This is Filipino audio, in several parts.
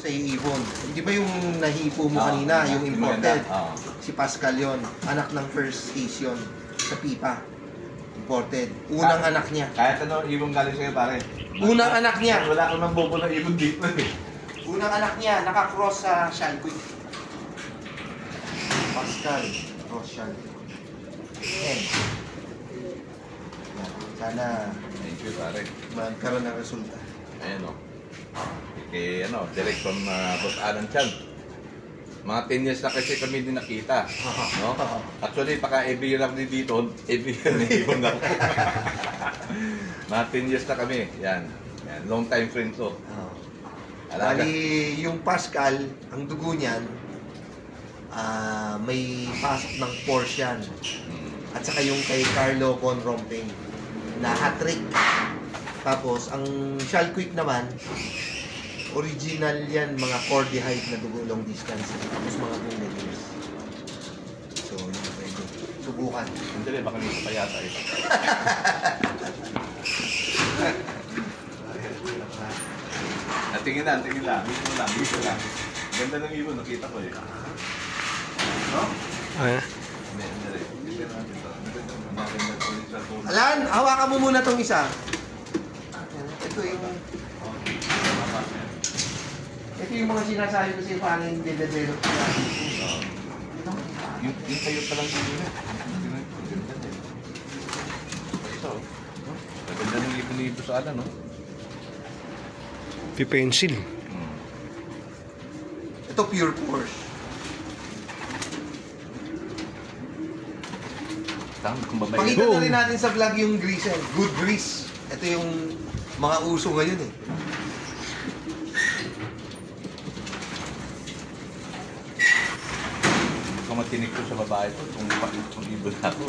sa ibon. Di ba yung nahipo mo kanina, yung imported? Si Pascal yon, anak ng First Asian sa Pipa. Imported. Unang anak niya. Kahit ano, ibon galing sa'yo pare. Unang anak niya. Wala akong nang bobo ng ibon dito eh. Unang anak niya, nakakross sa Shalquick. Pascal, cross Shalquick. Ayan. Sana Thank you pare. magkaroon ng resulta. Ayan o. Kay ano, direct from Boss Alan Chan. Mga 10 years na kasi kami din nakita. No? Actually, paka every year din dito, every year na ibon na. Mga 10 years na kami. Yan. Yan. Long time friends to. Bali, yung Pascal, ang dugo niyan, may pasok ng Porsche yan. At saka yung kay Carlo Von Rompeng na hat-trick. Tapos, ang Shalquick naman, original yan, mga Cordyhide na dugo long distance. Tapos mga Boomers. So, yun pwede. Subukan. Hindi, baka may pa yata eh. Tingin lang. Dito lang. Ganda ng ibon, nakita ko eh. No? Alan, hawakan mo muna tong isa. Ito yung mga sinasabi ko sa'yo paano yung de-develop nila. Yung kayo palang ibon eh. Ito. Maganda ng ibon-ibo sa ala, no? P-pencil. Ito pure Porsche. Pakita na rin natin sa vlog yung grease. Good grease. Ito yung mga uso ngayon eh. Kung matinig ko sa babae ko, kung ibon ako.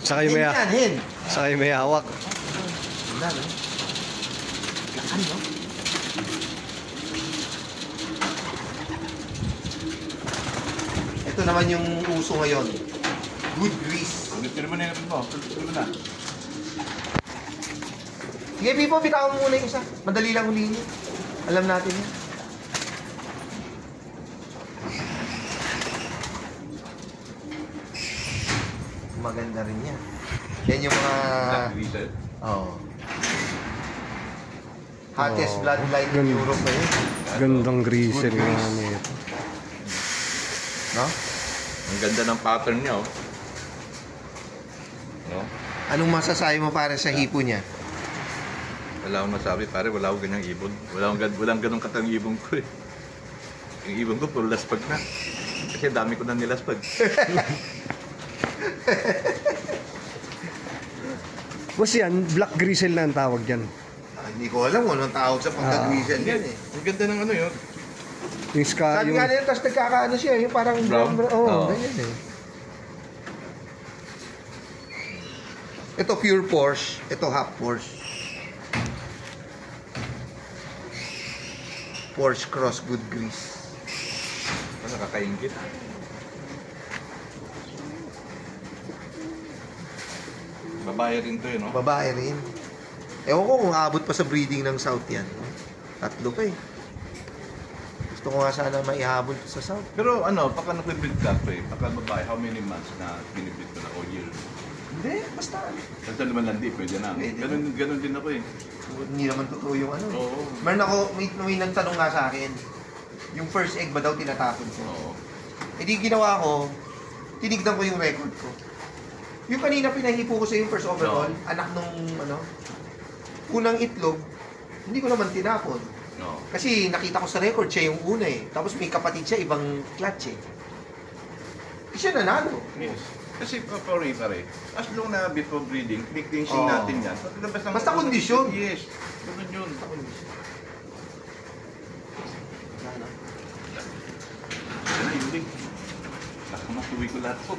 Saka yung may, saka yung may hawak. Ganda, no? Lakan, no? Ito naman yung uso ngayon. Good grease. Pero mo na yung mo. Pero mo na. Sige, Pipo, bitawan mo muna yung isa. Madali lang hulihin yun. Alam natin yan. Maganda rin yan. Yan yung mga... Oo. Hottest bloodline in Europe na yun. Gandang greaser nga nito. No? Ang ganda ng pattern niya, oh. No? Anong masasabi mo para sa hipo niya? Wala akong masabi, pare. Wala akong ganyang ibon. Walang ganong katang ibon ko eh. Yung ibon ko, puro laspag na. Kasi dami ko na nilaspag. Boss yan, black grizzle na ang tawag dyan. Hindi ko alam kung anong tawag sa pagka-grizzle yan eh. Ang ganda ng ano yun. Yung ska, Sabi yung... nga nila, tapos nagkakaano siya, yung parang brown. Oo, ganyan eh. Ito pure Porsche, ito half Porsche. Porsche Cross Good Grease. Nakakaingit. Babae rin to yun, no? Babae rin. Ewan ko kung aabot pa sa breeding ng South yan. Tatlo pa eh. Gusto ko nga sana maihabol sa South. Pero ano, pagka nag-breed ka, pagka babae, how many months na binibreed ko na o year? Hindi, basta. Basta naman landi, pwede na. Ganun din ako eh. Hindi naman totoo yung ano. Oo. Meron ako, may nagtanong nga sa akin, yung first egg ba daw tinatapon ko? Oo. E di ginawa ko, tinignan ko yung record ko. Yung kanina pinahipo ko sa yung first overall, anak nung ano, unang itlog, hindi ko naman tinapon. No. Kasi nakita ko sa record, siya yung una eh. Tapos may kapatid siya, ibang clutch eh. Siya nanalo. Yes. Kasi pare, as long na before breeding, cleansing natin yan. Basta kondisyon. Yes. Ganun yun. Basta kondisyon. Hindi. Nakamatuwi ko lahat po.